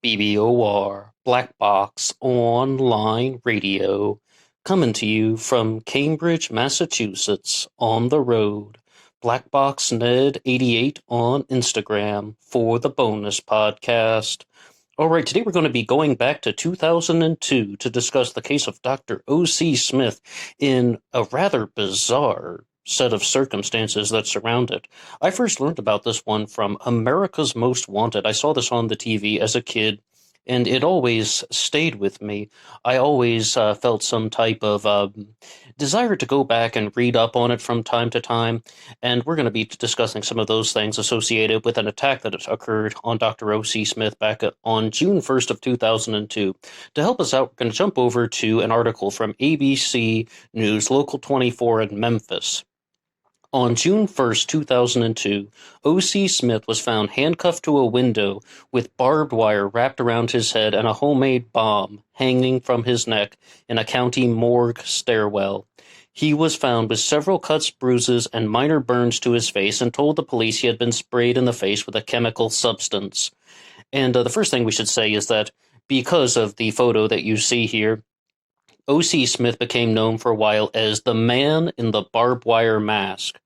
BBOR, Black Box Online Radio, coming to you from Cambridge, Massachusetts, on the road. Black Box Ned 88 on Instagram for the bonus podcast. All right, today we're going to be going back to 2002 to discuss the case of Dr. O.C. Smith in a rather bizarre set of circumstances that surround it. I first learned about this one from America's Most Wanted. I saw this on the TV as a kid, and it always stayed with me. I always felt some type of desire to go back and read up on it from time to time, and we're going to be discussing some of those things associated with an attack that occurred on Dr. O.C. Smith back on June 1st of 2002. To help us out, we're going to jump over to an article from ABC News Local 24 in Memphis. On June 1st, 2002, O.C. Smith was found handcuffed to a window with barbed wire wrapped around his head and a homemade bomb hanging from his neck in a county morgue stairwell. He was found with several cuts, bruises, and minor burns to his face and told the police he had been sprayed in the face with a chemical substance. And the first thing we should say is that because of the photo that you see here, O.C. Smith became known for a while as the man in the barbed wire mask.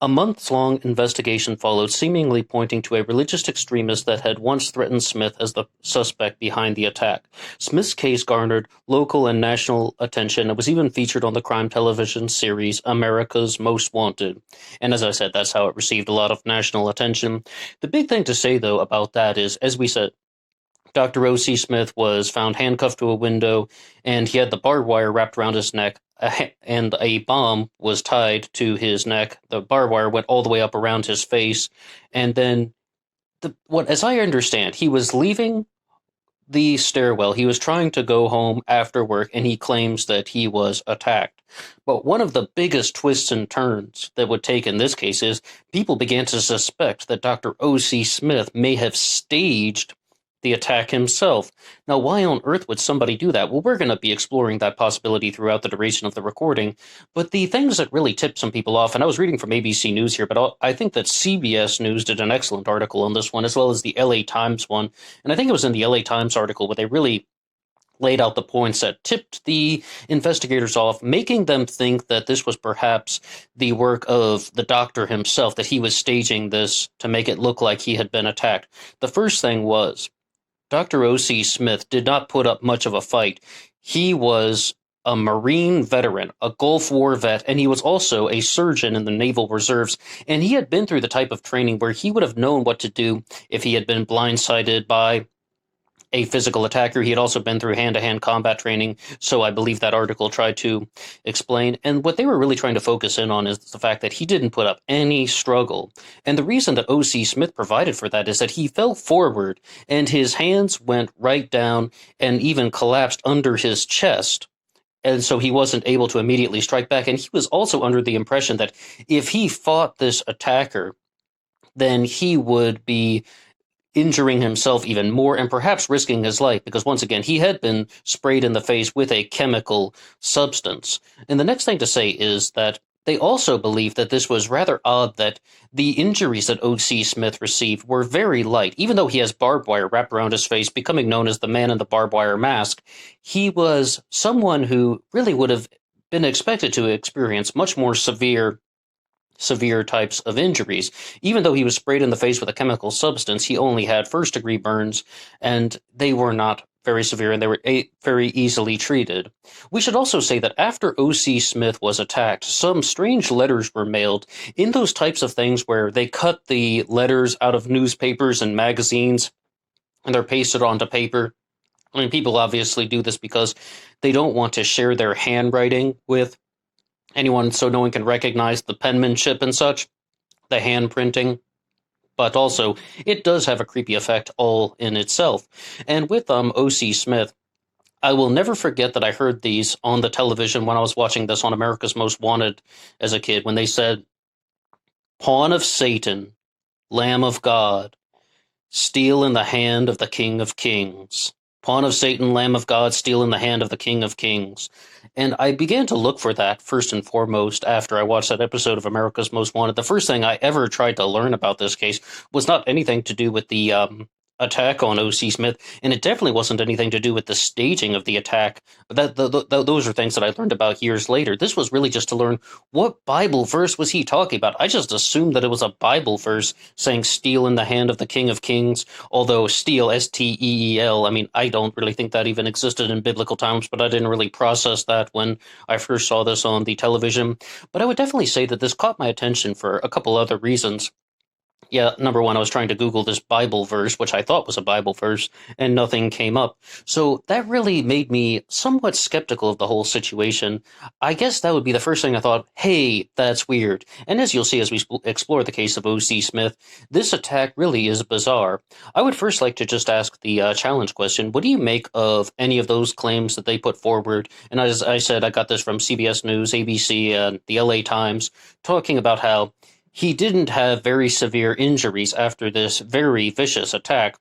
A months-long investigation followed, seemingly pointing to a religious extremist that had once threatened Smith as the suspect behind the attack. Smith's case garnered local and national attention and was even featured on the crime television series America's Most Wanted. And as I said, that's how it received a lot of national attention. The big thing to say, though, about that is, as we said, Dr. O.C. Smith was found handcuffed to a window, and he had the barbed wire wrapped around his neck, and a bomb was tied to his neck. The barbed wire went all the way up around his face, and then, as I understand, he was leaving the stairwell. He was trying to go home after work, and he claims that he was attacked. But one of the biggest twists and turns that would take in this case is people began to suspect that Dr. O.C. Smith may have staged the attack himself. Now, why on earth would somebody do that? Well, we're going to be exploring that possibility throughout the duration of the recording, but the things that really tipped some people off, and I was reading from ABC News here, but I think that CBS News did an excellent article on this one, as well as the LA Times one, and I think it was in the LA Times article where they really laid out the points that tipped the investigators off, making them think that this was perhaps the work of the doctor himself, that he was staging this to make it look like he had been attacked. The first thing was, Dr. O.C. Smith did not put up much of a fight. He was a Marine veteran, a Gulf War vet, and he was also a surgeon in the Naval Reserves. And he had been through the type of training where he would have known what to do if he had been blindsided by a physical attacker. He had also been through hand-to-hand combat training, so I believe that article tried to explain. And what they were really trying to focus in on is the fact that he didn't put up any struggle. And the reason that O.C. Smith provided for that is that he fell forward, and his hands went right down and even collapsed under his chest. And so he wasn't able to immediately strike back. And he was also under the impression that if he fought this attacker, then he would be injuring himself even more and perhaps risking his life, because once again, he had been sprayed in the face with a chemical substance. And the next thing to say is that they also believe that this was rather odd that the injuries that O.C. Smith received were very light. Even though he has barbed wire wrapped around his face, becoming known as the man in the barbed wire mask, he was someone who really would have been expected to experience much more severe types of injuries. Even though he was sprayed in the face with a chemical substance, he only had first-degree burns, and they were not very severe, and they were very easily treated. We should also say that after O.C. Smith was attacked, some strange letters were mailed. In those types of things where they cut the letters out of newspapers and magazines, and they're pasted onto paper. I mean, people obviously do this because they don't want to share their handwriting with anyone so no one can recognize the penmanship and such, the hand printing. But also, it does have a creepy effect all in itself. And with O.C. Smith, I will never forget that I heard these on the television when I was watching this on America's Most Wanted as a kid, when they said, "Pawn of Satan, Lamb of God, steel in the hand of the King of Kings. Pawn of Satan, Lamb of God, steel in the hand of the King of Kings." And I began to look for that first and foremost after I watched that episode of America's Most Wanted. The first thing I ever tried to learn about this case was not anything to do with the attack on O.C. Smith, and it definitely wasn't anything to do with the staging of the attack. Those are things that I learned about years later. This was really just to learn what Bible verse was he talking about. I just assumed that it was a Bible verse saying "steel in the hand of the King of Kings," although steel, Steel. I mean, I don't really think that even existed in biblical times, but I didn't really process that when I first saw this on the television. But I would definitely say that this caught my attention for a couple other reasons. Yeah, number one, I was trying to Google this Bible verse, which I thought was a Bible verse, and nothing came up. So that really made me somewhat skeptical of the whole situation. I guess that would be the first thing I thought, hey, that's weird. And as you'll see as we explore the case of O.C. Smith, this attack really is bizarre. I would first like to just ask the challenge question. What do you make of any of those claims that they put forward? And as I said, I got this from CBS News, ABC, and the LA Times, talking about how he didn't have very severe injuries after this very vicious attack.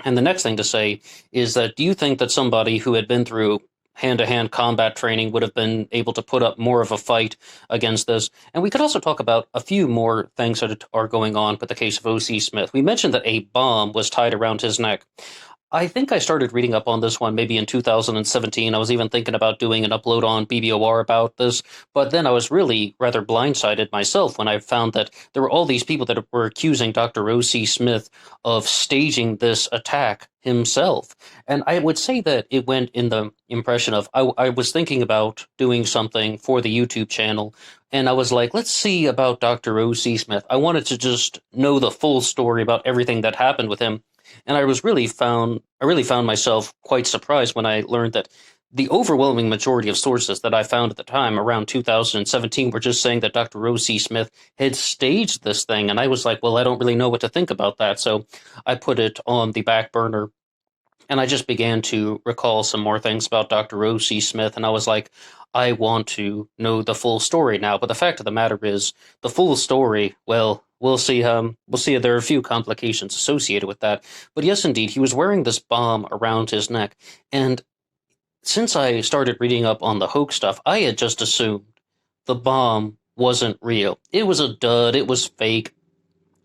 And the next thing to say is that do you think that somebody who had been through hand to hand combat training would have been able to put up more of a fight against this? And we could also talk about a few more things that are going on with the case of O.C. Smith. We mentioned that a bomb was tied around his neck. I think I started reading up on this one maybe in 2017. I was even thinking about doing an upload on BBOR about this, but then I was really rather blindsided myself when I found that there were all these people that were accusing Dr. O.C. Smith of staging this attack himself. And I would say that it went in the impression of I was thinking about doing something for the YouTube channel, and I was like, let's see about Dr. O.C. Smith. I wanted to just know the full story about everything that happened with him. And I really found myself quite surprised when I learned that the overwhelming majority of sources that I found at the time, around 2017, were just saying that Dr. O.C. Smith had staged this thing. And I was like, well, I don't really know what to think about that. So I put it on the back burner and I just began to recall some more things about Dr. O.C. Smith. And I was like, I want to know the full story now. But the fact of the matter is, the full story, well, we'll see. We'll see. There are a few complications associated with that. But yes, indeed, he was wearing this bomb around his neck. And since I started reading up on the hoax stuff, I had just assumed the bomb wasn't real. It was a dud. It was fake.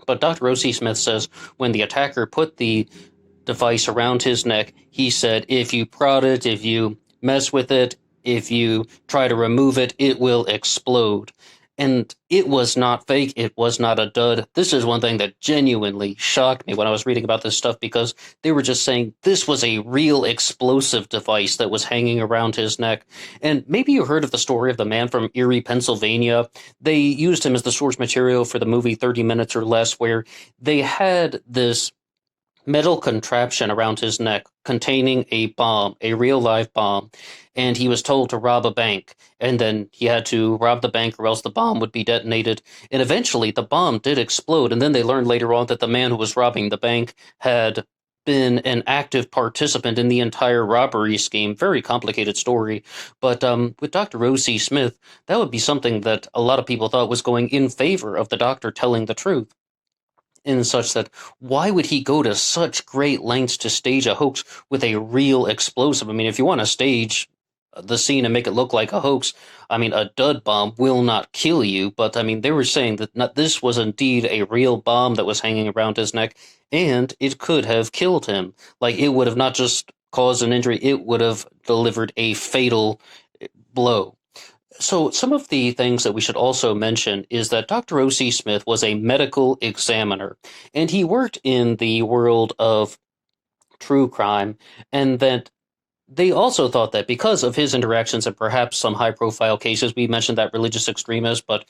But Dr. O.C. Smith says when the attacker put the device around his neck, he said, if you prod it, if you mess with it, if you try to remove it, it will explode. And it was not fake. It was not a dud. This is one thing that genuinely shocked me when I was reading about this stuff because they were just saying this was a real explosive device that was hanging around his neck. And maybe you heard of the story of the man from Erie, Pennsylvania. They used him as the source material for the movie 30 Minutes or Less, where they had this metal contraption around his neck containing a bomb, a real live bomb, and he was told to rob a bank. And then he had to rob the bank or else the bomb would be detonated. And eventually the bomb did explode. And then they learned later on that the man who was robbing the bank had been an active participant in the entire robbery scheme. Very complicated story. But with Dr. O.C. Smith, that would be something that a lot of people thought was going in favor of the doctor telling the truth, in such that why would he go to such great lengths to stage a hoax with a real explosive? I mean, if you want to stage the scene and make it look like a hoax, I mean, a dud bomb will not kill you, but I mean, they were saying that this was indeed a real bomb that was hanging around his neck, and it could have killed him. Like, it would have not just caused an injury, it would have delivered a fatal blow. So, some of the things that we should also mention is that Dr. O.C. Smith was a medical examiner, and he worked in the world of true crime, and that they also thought that because of his interactions and perhaps some high profile cases, we mentioned that religious extremist, but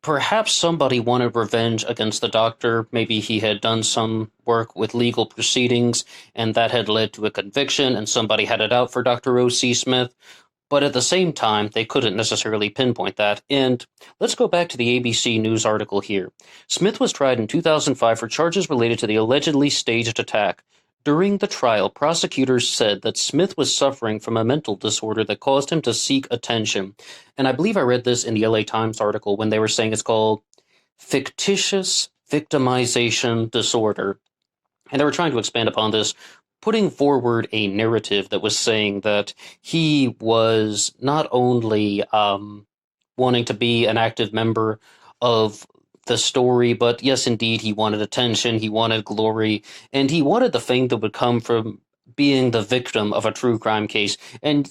perhaps somebody wanted revenge against the doctor. Maybe he had done some work with legal proceedings, and that had led to a conviction, and somebody had it out for Dr. O.C. Smith. But at the same time, they couldn't necessarily pinpoint that. And let's go back to the ABC News article here. Smith was tried in 2005 for charges related to the allegedly staged attack. During the trial, prosecutors said that Smith was suffering from a mental disorder that caused him to seek attention. And I believe I read this in the LA Times article when they were saying it's called fictitious victimization disorder. And they were trying to expand upon this, putting forward a narrative that was saying that he was not only wanting to be an active member of the story, but yes, indeed, he wanted attention, he wanted glory, and he wanted the fame that would come from being the victim of a true crime case. And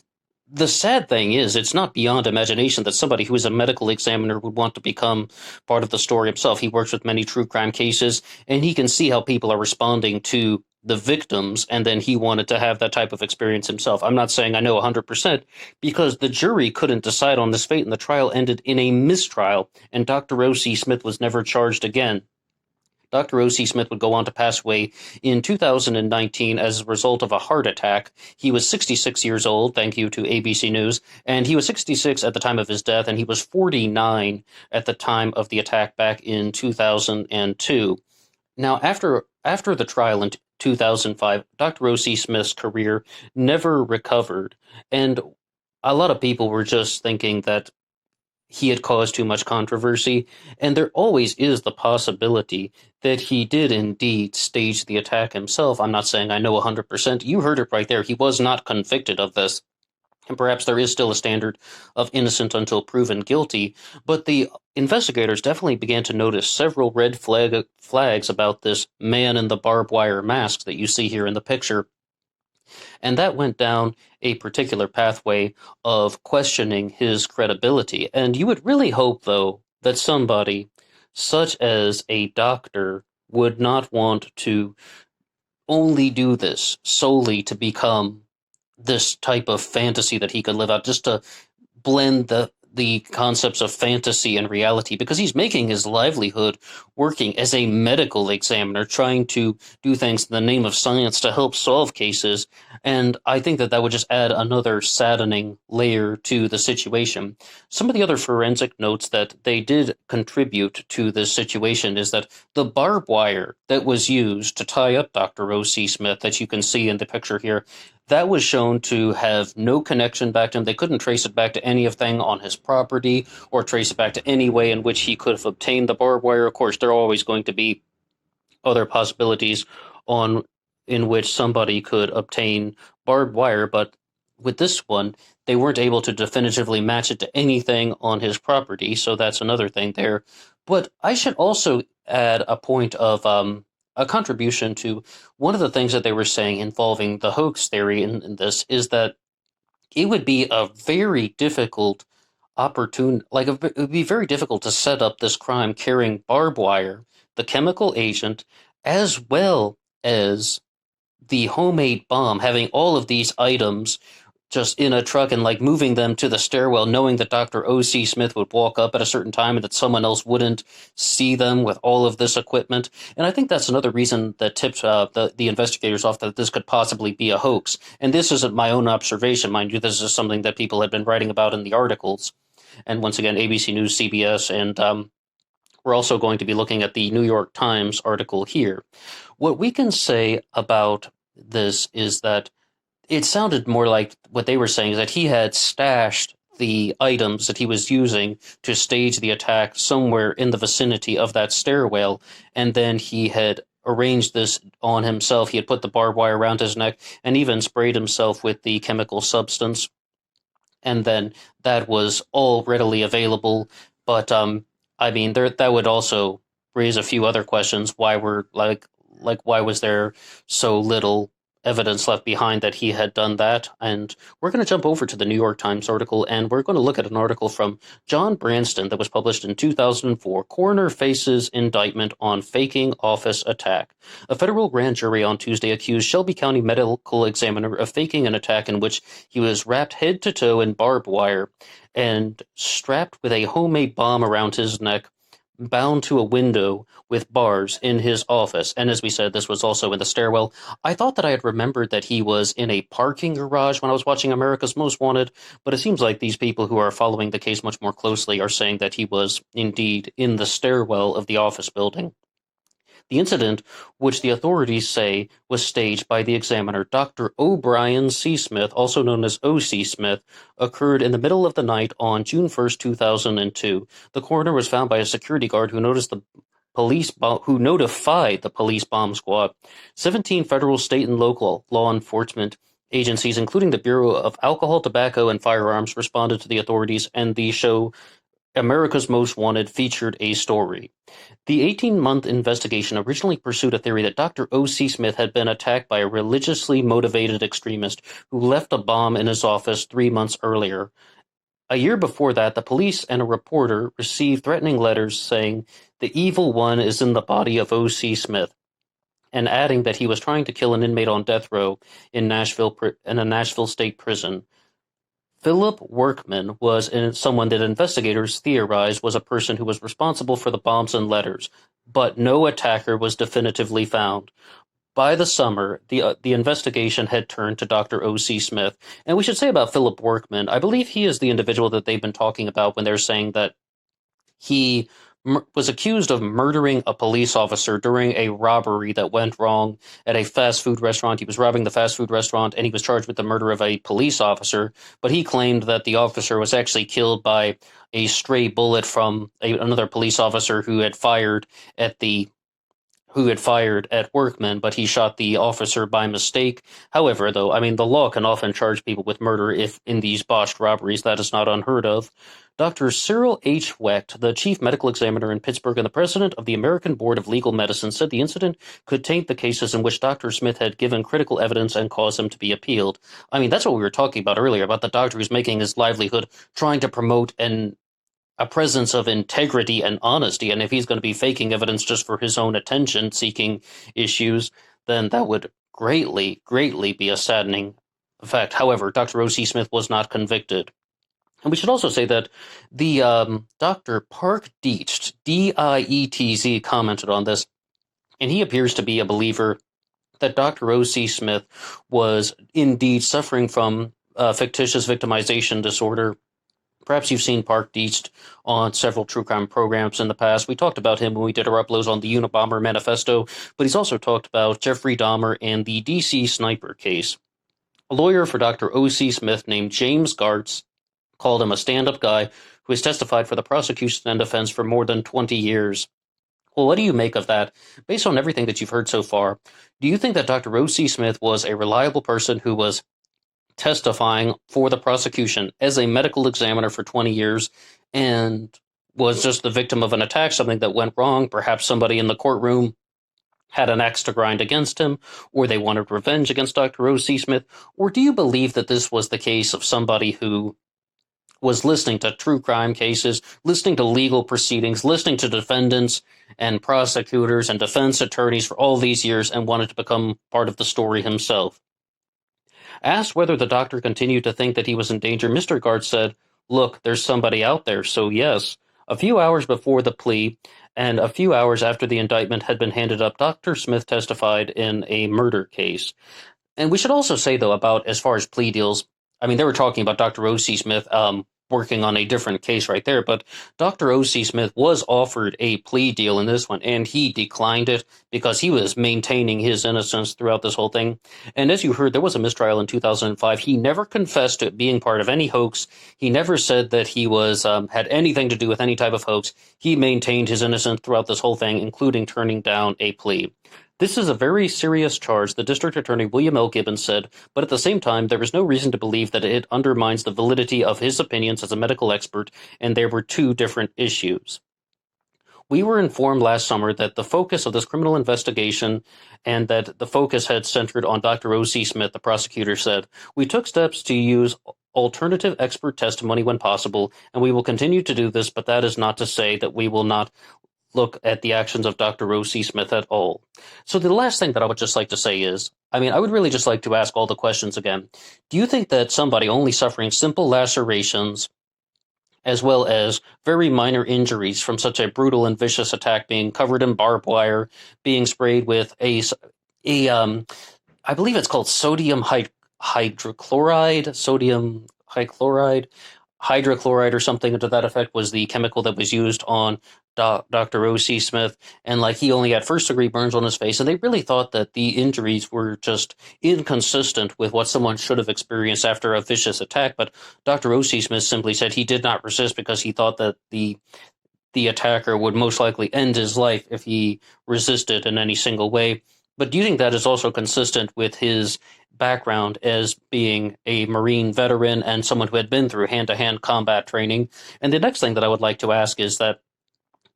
the sad thing is, it's not beyond imagination that somebody who is a medical examiner would want to become part of the story himself. He works with many true crime cases, and he can see how people are responding to the victims, and then he wanted to have that type of experience himself. I'm not saying I know 100%, because the jury couldn't decide on this fate, and the trial ended in a mistrial, and Dr. O.C. Smith was never charged again. Dr. O.C. Smith would go on to pass away in 2019 as a result of a heart attack. He was 66 years old, thank you to ABC News, and he was 66 at the time of his death, and he was 49 at the time of the attack back in 2002. Now, after the trial in 2005, Dr. O.C. Smith's career never recovered, and a lot of people were just thinking that he had caused too much controversy, and there always is the possibility that he did indeed stage the attack himself. I'm not saying I know 100%. You heard it right there. He was not convicted of this. And perhaps there is still a standard of innocent until proven guilty, but the investigators definitely began to notice several red flags about this man in the barbed wire mask that you see here in the picture. And that went down a particular pathway of questioning his credibility. And you would really hope, though, that somebody such as a doctor would not want to only do this solely to become this type of fantasy that he could live out, just to blend the concepts of fantasy and reality, because he's making his livelihood working as a medical examiner, trying to do things in the name of science to help solve cases. And I think that that would just add another saddening layer to the situation. Some of the other forensic notes that they did contribute to this situation is that the barbed wire that was used to tie up Dr. O.C. Smith, that you can see in the picture here, that was shown to have no connection back to him. They couldn't trace it back to anything on his property or trace it back to any way in which he could have obtained the barbed wire. Of course, there are always going to be other possibilities on in which somebody could obtain barbed wire, but with this one, they weren't able to definitively match it to anything on his property, so that's another thing there. But I should also add a point of a contribution to one of the things that they were saying involving the hoax theory in this is that it would be a very difficult it would be very difficult to set up this crime carrying barbed wire, the chemical agent, as well as the homemade bomb, having all of these items just in a truck and like moving them to the stairwell, knowing that Dr. O.C. Smith would walk up at a certain time and that someone else wouldn't see them with all of this equipment. And I think that's another reason that tipped the investigators off that this could possibly be a hoax. And this isn't my own observation, mind you. This is something that people had been writing about in the articles. And once again, ABC News, CBS, and we're also going to be looking at the New York Times article here. What we can say about this is that it sounded more like what they were saying is that he had stashed the items that he was using to stage the attack somewhere in the vicinity of that stairwell, and then he had arranged this on himself. He had put the barbed wire around his neck and even sprayed himself with the chemical substance, and then that was all readily available. But I mean, that would also raise a few other questions. Why were why was there so little evidence left behind that he had done that? And we're going to jump over to the New York Times article, and we're going to look at an article from John Branston that was published in 2004. Coroner faces indictment on faking office attack. A federal grand jury on Tuesday accused Shelby County medical examiner of faking an attack in which he was wrapped head to toe in barbed wire and strapped with a homemade bomb around his neck, bound to a window with bars in his office. And as we said, this was also in the stairwell. I thought that I had remembered that he was in a parking garage when I was watching America's Most Wanted, but it seems like these people who are following the case much more closely are saying that he was indeed in the stairwell of the office building. The incident, which the authorities say was staged by the examiner, Dr. O'Brien C. Smith, also known as O.C. Smith, occurred in the middle of the night on June 1st, 2002. The coroner was found by a security guard who notified the police bomb squad. 17 federal, state, and local law enforcement agencies, including the Bureau of Alcohol, Tobacco, and Firearms, responded to the authorities, and the show America's Most Wanted featured a story. The 18-month investigation originally pursued a theory that Dr. O.C. Smith had been attacked by a religiously motivated extremist who left a bomb in his office 3 months earlier. A year before that, the police and a reporter received threatening letters saying the evil one is in the body of O.C. Smith, and adding that he was trying to kill an inmate on death row in a Nashville state prison. Philip Workman was someone that investigators theorized was a person who was responsible for the bombs and letters, but no attacker was definitively found. By the summer, the investigation had turned to Dr. O.C. Smith. And we should say about Philip Workman, I believe he is the individual that they've been talking about when they're saying that he was accused of murdering a police officer during a robbery that went wrong at a fast food restaurant. He was robbing the fast food restaurant, and he was charged with the murder of a police officer, but he claimed that the officer was actually killed by a stray bullet from another police officer who had fired at Workman, but he shot the officer by mistake. However, though, I mean, the law can often charge people with murder if in these botched robberies. That is not unheard of. Dr. Cyril H. Wecht, the chief medical examiner in Pittsburgh and the president of the American Board of Legal Medicine, said the incident could taint the cases in which Dr. Smith had given critical evidence and cause them to be appealed. I mean, that's what we were talking about earlier, about the doctor who's making his livelihood trying to promote a presence of integrity and honesty, and if he's going to be faking evidence just for his own attention-seeking issues, then that would greatly, greatly be a saddening effect. However, Dr. O.C. Smith was not convicted. And we should also say that the Dr. Park Dietz, D-I-E-T-Z, commented on this, and he appears to be a believer that Dr. O.C. Smith was indeed suffering from fictitious victimization disorder. Perhaps you've seen Park Dietz on several true crime programs in the past. We talked about him when we did our uploads on the Unabomber Manifesto, but he's also talked about Jeffrey Dahmer and the D.C. sniper case. A lawyer for Dr. O.C. Smith named James Gartz called him a stand-up guy who has testified for the prosecution and defense for more than 20 years. Well, what do you make of that? Based on everything that you've heard so far, do you think that Dr. O.C. Smith was a reliable person who was testifying for the prosecution as a medical examiner for 20 years and was just the victim of an attack, something that went wrong? Perhaps somebody in the courtroom had an axe to grind against him, or they wanted revenge against Dr. O.C. Smith? Or do you believe that this was the case of somebody who was listening to true crime cases, listening to legal proceedings, listening to defendants and prosecutors and defense attorneys for all these years and wanted to become part of the story himself? Asked whether the doctor continued to think that he was in danger, Mr. Gartz said, "Look, there's somebody out there, so yes." A few hours before the plea and a few hours after the indictment had been handed up, Dr. Smith testified in a murder case. And we should also say, though, about as far as plea deals, I mean, they were talking about Dr. O.C. Smith working on a different case right there, but Dr. O.C. Smith was offered a plea deal in this one, and he declined it because he was maintaining his innocence throughout this whole thing. And as you heard, there was a mistrial in 2005. He never confessed to being part of any hoax. He never said that he was had anything to do with any type of hoax. He maintained his innocence throughout this whole thing, including turning down a plea. This is a very serious charge, the District Attorney William L. Gibbons said, but at the same time, there is no reason to believe that it undermines the validity of his opinions as a medical expert, and there were two different issues. We were informed last summer that the focus of this criminal investigation and that the focus had centered on Dr. O.C. Smith, the prosecutor said. We took steps to use alternative expert testimony when possible, and we will continue to do this, but that is not to say that we will not look at the actions of Dr. O.C. Smith at all. So the last thing that I would just like to say is, I mean, I would really just like to ask all the questions again. Do you think that somebody only suffering simple lacerations as well as very minor injuries from such a brutal and vicious attack, being covered in barbed wire, being sprayed with I believe it's called sodium hydrochloride or something to that effect was the chemical that was used on Dr. O.C. Smith, and like he only had first-degree burns on his face, and they really thought that the injuries were just inconsistent with what someone should have experienced after a vicious attack, but Dr. O.C. Smith simply said he did not resist because he thought that the attacker would most likely end his life if he resisted in any single way. But do you think that is also consistent with his background as being a Marine veteran and someone who had been through hand to hand combat training? And the next thing that I would like to ask is that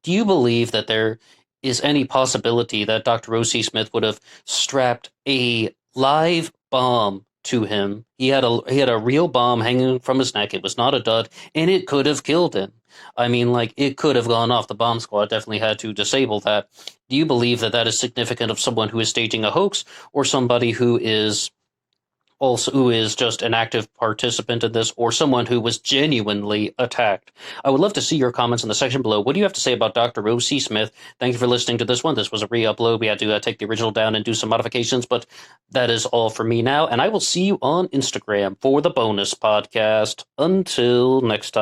do you believe that there is any possibility that Dr. O.C. Smith would have strapped a live bomb to him? He had a real bomb hanging from his neck. It was not a dud, and it could have killed him. I mean, like it could have gone off. The bomb squad definitely had to disable that. Do you believe that that is significant of someone who is staging a hoax, or somebody who is just an active participant in this, or someone who was genuinely attacked? I would love to see your comments in the section below. What do you have to say about Dr. O.C. Smith? Thank you for listening to this one. This was a re-upload. We had to take the original down and do some modifications, but that is all for me now, and I will see you on Instagram for the bonus podcast. Until next time.